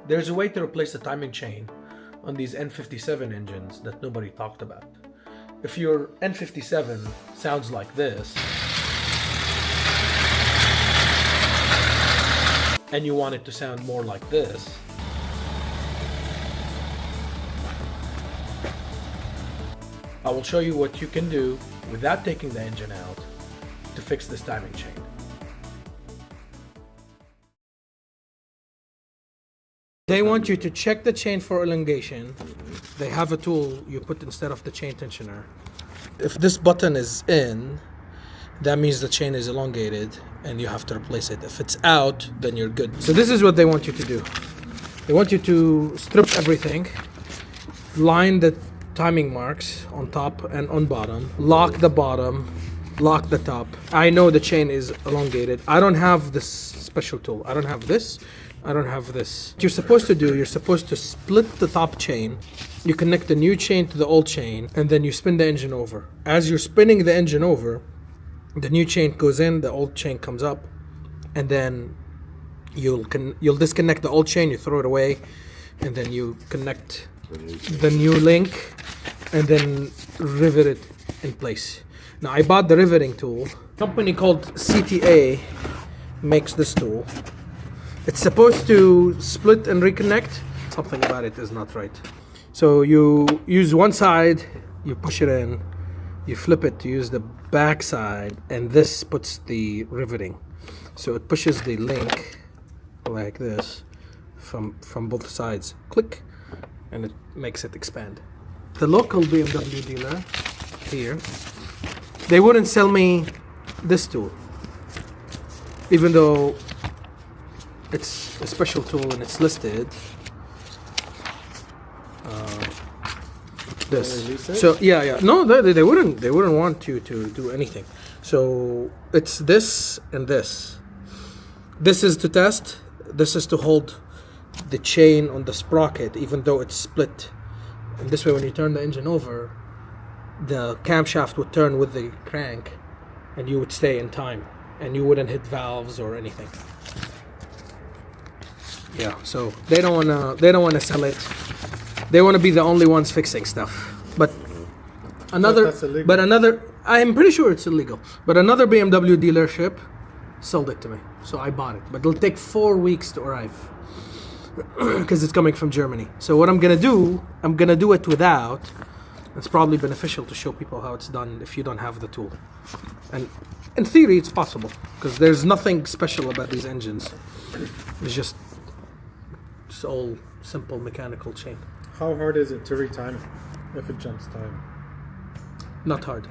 There's a way to replace the timing chain on these N57 engines that nobody talked about. If your N57 sounds like this, and you want it to sound more like this, I will show you what you can do without taking the engine out to fix this timing chain. They want you to check the chain for elongation. They have a tool you put instead of the chain tensioner. If this button is in, that means the chain is elongated and you have to replace it. If it's out, then you're good. So this is what they want you to do. They want you to strip everything, line the timing marks on top and on bottom, lock the bottom, lock the top. I know the chain is elongated. I don't have this special tool. I don't have this. I don't have this. What you're supposed to do, you're supposed to split the top chain. You connect the new chain to the old chain, and then you spin the engine over. As you're spinning the engine over, the new chain goes in, the old chain comes up, and then you'll disconnect the old chain, you throw it away, and then you connect the new link, and then rivet it in place. Now, I bought the riveting tool. A company called CTA makes this tool. It's supposed to split and reconnect. Something about it is not right. So you use one side, you push it in, you flip it to use the back side, and this puts the riveting. So it pushes the link like this from both sides. Click, and it makes it expand. The local BMW dealer here, they wouldn't sell me this tool, even though it's a special tool and it's listed. This. So yeah. No, they wouldn't want you to do anything. So it's this and this. This is to test. This is to hold the chain on the sprocket, even though it's split. And this way, when you turn the engine over, the camshaft would turn with the crank, and you would stay in time, and you wouldn't hit valves or anything. Yeah, so they don't wanna sell it. They want to be the only ones fixing stuff. But I'm pretty sure it's illegal. But another BMW dealership sold it to me, so I bought it. But it'll take 4 weeks to arrive because it's coming from Germany. So what I'm gonna do it without. It's probably beneficial to show people how it's done if you don't have the tool. And in theory, it's possible because there's nothing special about these engines. It's just all simple mechanical chain. How hard is it to retime if it jumps time? Not hard.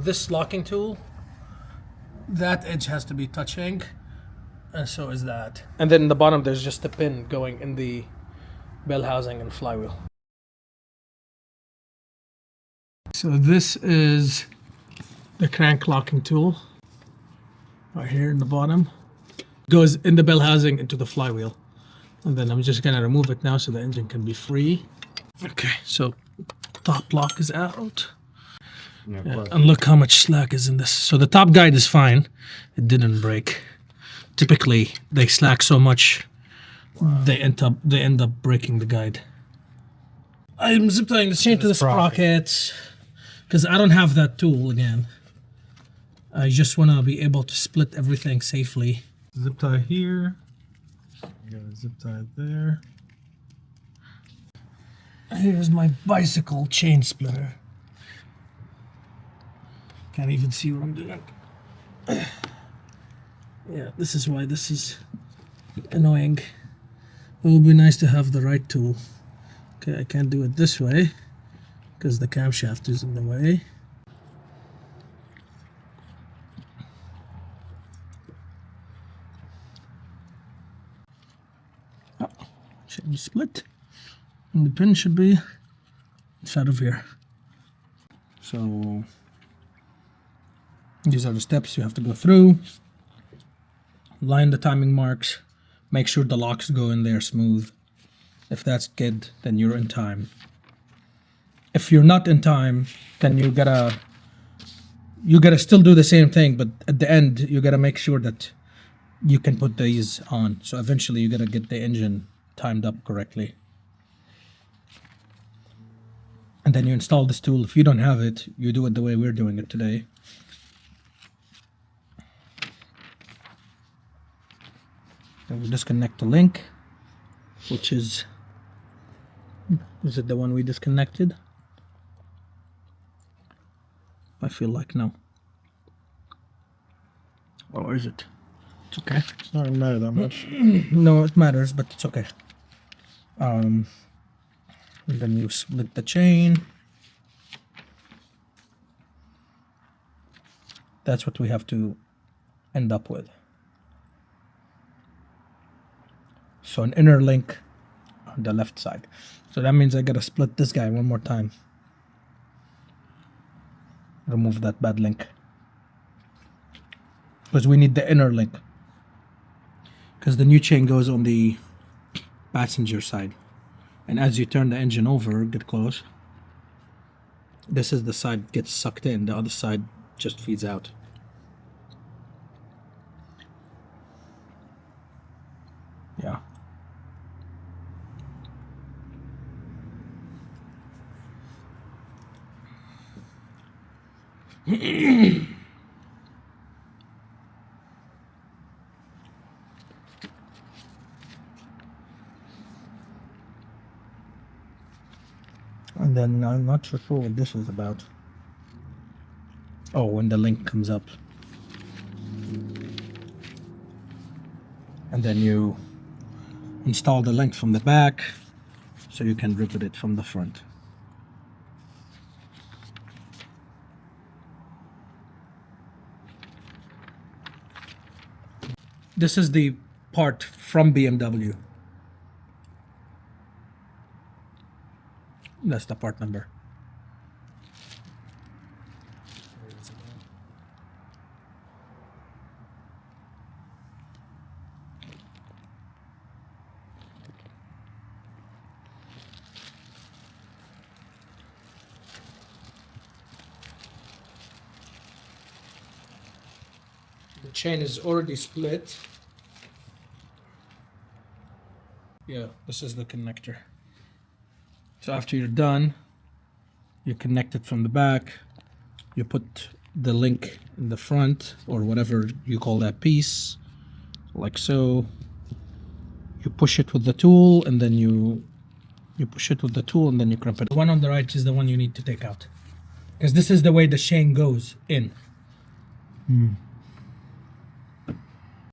This locking tool, that edge has to be touching, and so is that. And then in the bottom, there's just a pin going in the bell housing and flywheel. So this is the crank locking tool, right here in the bottom. Goes in the bell housing into the flywheel. And then I'm just gonna remove it now so the engine can be free. Okay, so top lock is out. Yeah, and look how much slack is in this. So the top guide is fine. It didn't break. Typically, they slack so much, they end up breaking the guide. I'm zip tying the chain to the sprocket because I don't have that tool again. I just want to be able to split everything safely. Zip tie here. You got a zip tie there. Here's my bicycle chain splitter. Can't even see what I'm doing. Yeah, this is why this is annoying. It would be nice to have the right tool. Okay, I can't do it this way because the camshaft is in the way. Oh, should be split. And the pin should be inside of here. So these are the steps you have to go through. Line the timing marks. Make sure the locks go in there smooth. If that's good, then you're in time. If you're not in time, then you gotta still do the same thing, but at the end you gotta make sure that you can put these on. So eventually you gotta get the engine timed up correctly. And then you install this tool. If you don't have it, you do it the way we're doing it today. Then we disconnect the link, which is it the one we disconnected? I feel like no. Or is it? It's okay. It's not really matter that much. No, it matters, but it's okay. And then you split the chain. That's what we have to end up with. So an inner link on the left side. So that means I gotta split this guy one more time. Remove that bad link. Because we need the inner link. Because the new chain goes on the passenger side. And as you turn the engine over, get close. This is the side that gets sucked in. The other side just feeds out. Yeah. And then I'm not so sure what this is about. Oh, when the link comes up. And then you install the link from the back so you can rivet it from the front. This is the part from BMW. That's the part number. The chain is already split. Yeah, this is the connector. So after you're done, you connect it from the back. You put the link in the front, or whatever you call that piece, like so. You push it with the tool, and then you push it with the tool, and then you crimp it. The one on the right is the one you need to take out, because this is the way the chain goes in.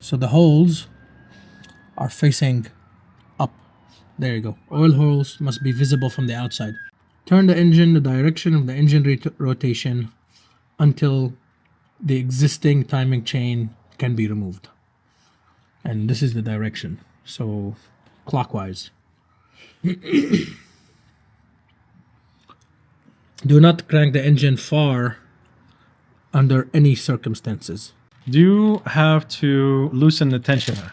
So the holes are facing up. There you go. Oil holes must be visible from the outside. Turn the engine the direction of the engine rotation until the existing timing chain can be removed. And this is the direction, so clockwise. Do not crank the engine far under any circumstances. Do you have to loosen the tensioner?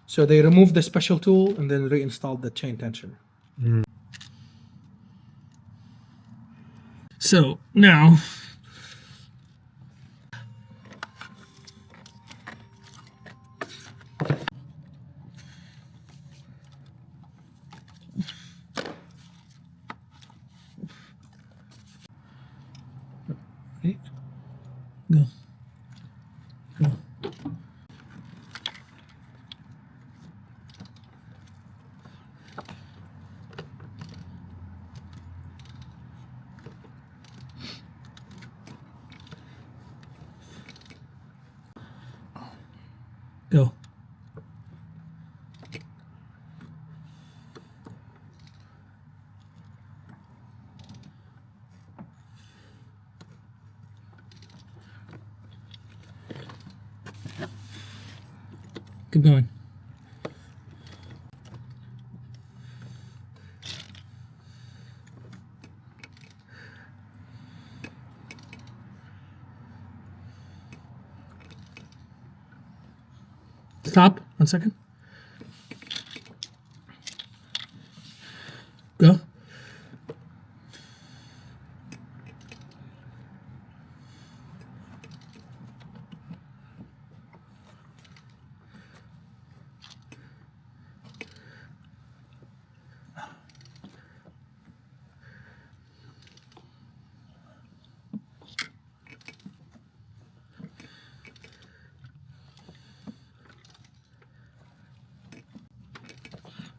So they removed the special tool and then reinstalled the chain tensioner. So now go. Go. Go. Keep going. Stop. 1 second. Go.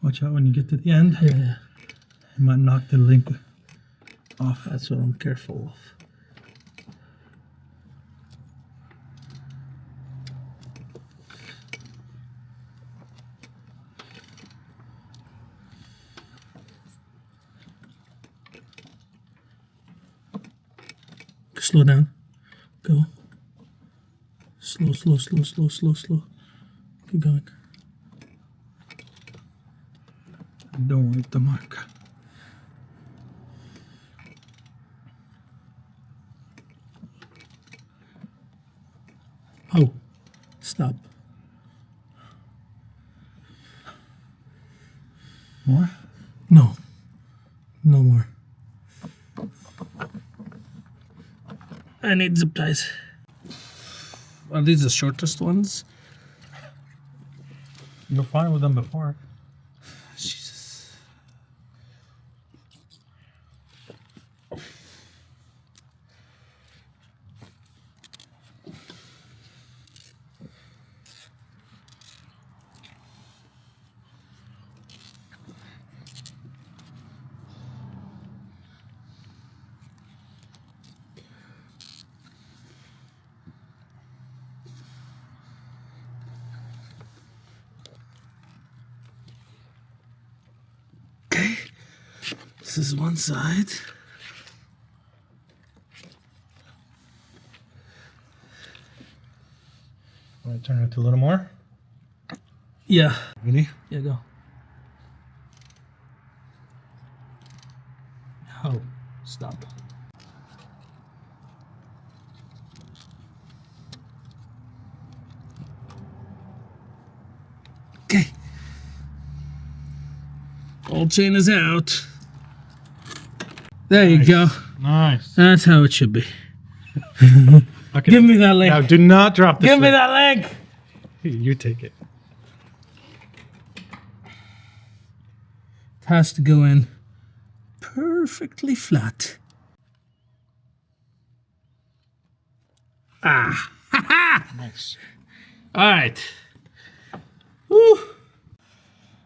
Watch out when you get to the end. Yeah. You might knock the link off. That's what I'm careful of. Slow down. Go. Slow, slow, slow, slow, slow, slow. Keep going. Don't wipe the mark. Oh, stop. More? No. No more. I need zip ties. Are these the shortest ones? You're fine with them before. Jesus. Okay. This is one side. Want to turn it a little more? Yeah. Ready? Yeah, go. Oh, stop. Okay. Old chain is out. There you go. Nice. That's how it should be. Okay. Give me that link. Now, do not drop this. Give me link. that link. You take it. It has to go in perfectly flat. Ah. Nice. All right. Woo.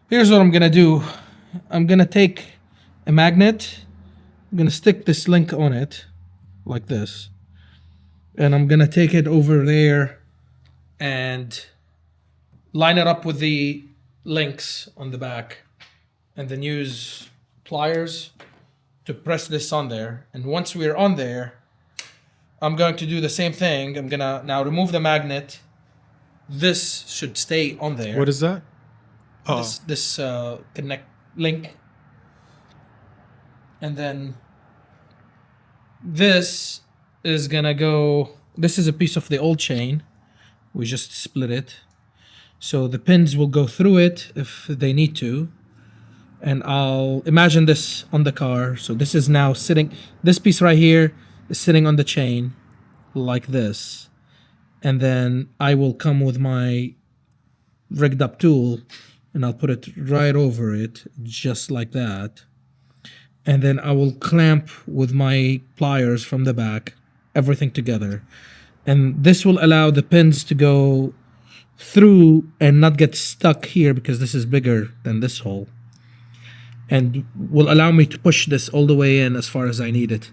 Here's what I'm gonna do. I'm gonna take a magnet. I'm gonna stick this link on it, like this, and I'm gonna take it over there and line it up with the links on the back, and then use pliers to press this on there. And once we're on there, I'm going to do the same thing. I'm gonna now remove the magnet. This should stay on there. What is that? Oh, This connect link. And then this is gonna go, this is a piece of the old chain. We just split it. So the pins will go through it if they need to. And I'll imagine this on the car. So this is now sitting, this piece right here is sitting on the chain like this. And then I will come with my rigged up tool and I'll put it right over it, just like that. And then I will clamp with my pliers from the back, everything together. And this will allow the pins to go through and not get stuck here because this is bigger than this hole. And will allow me to push this all the way in as far as I need it.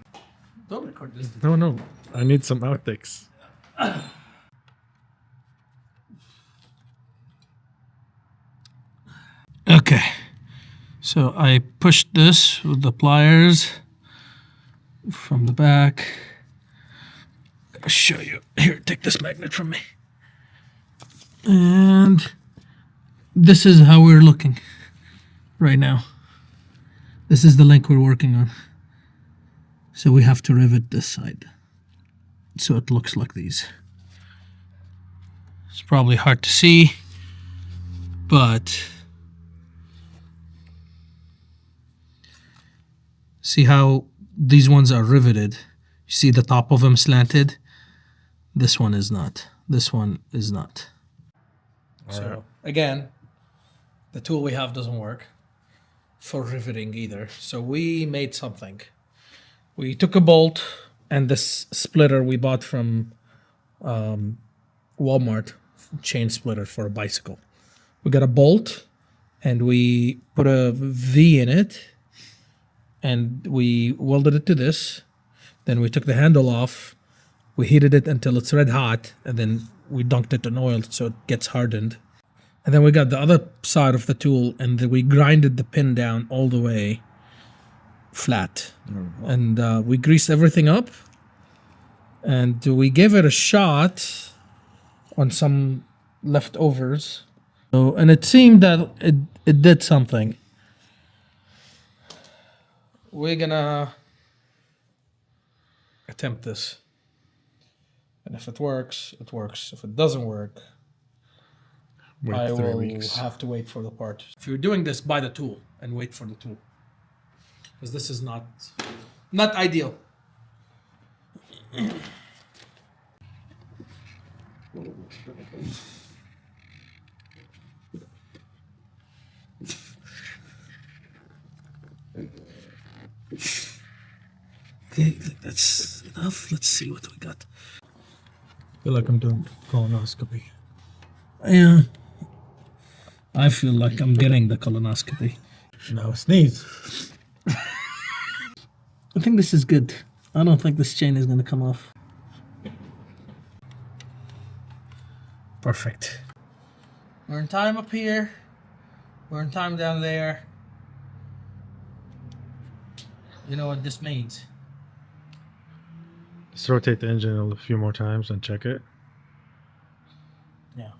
Don't record this. no. I need some outtakes. Okay, so I pushed this with the pliers from the back. I'll show you. Here, take this magnet from me. And this is how we're looking right now. This is the link we're working on. So we have to rivet this side. So it looks like these. It's probably hard to see, but see how these ones are riveted? You see the top of them slanted? This one is not. This one is not. So again, the tool we have doesn't work for riveting either. So we made something. We took a bolt and this splitter we bought from Walmart, chain splitter for a bicycle. We got a bolt and we put a V in it and we welded it to this. Then we took the handle off, we heated it until it's red hot, and then we dunked it in oil so it gets hardened. And then we got the other side of the tool and we grinded the pin down all the way flat. And we greased everything up and we gave it a shot on some leftovers. So, and it seemed that it did something. We're gonna attempt this. And if it works, it works. If it doesn't work, I will have to wait for the part. If you're doing this, buy the tool and wait for the tool. Because this is not ideal. Okay, I think that's enough. Let's see what we got. I feel like I'm doing colonoscopy. Yeah. I feel like I'm getting the colonoscopy. Now sneeze. I think this is good. I don't think this chain is going to come off. Perfect. We're in time up here. We're in time down there. You know what this means? Just rotate the engine a few more times and check it. Yeah.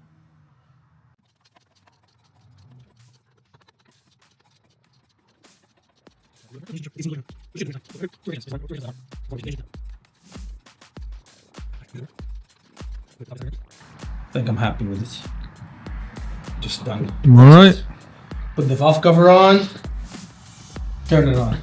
I think I'm happy with it. Just done. All right. Put the valve cover on. Turn it on.